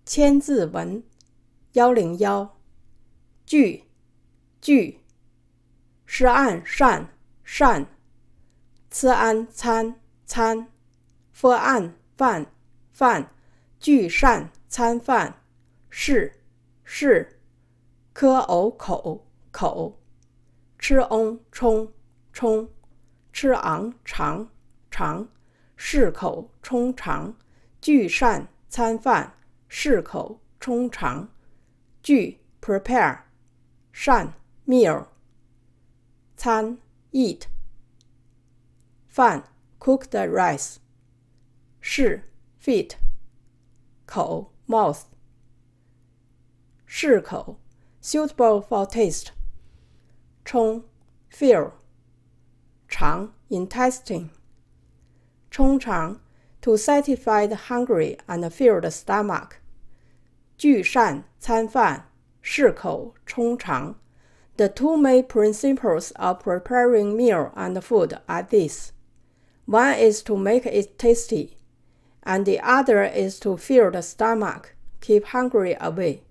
千字文101句句诗案善善吃安餐餐喝案饭饭聚善餐饭是是喝偶口口吃翁冲冲吃昂长长适口充肠聚善餐饭适口充肠聚 prepare 善 meal 餐 eat 饭 cook the rice 适 fit 口 mouth 适口 suitable for taste 充 fill 肠 intestine 充肠 to satisfy the hungry and fill the stomach 聚善餐饭适口充肠 The two main principles of preparing meal and food are these. One is to make it tasty, and the other is to fill the stomach, keep hungry away.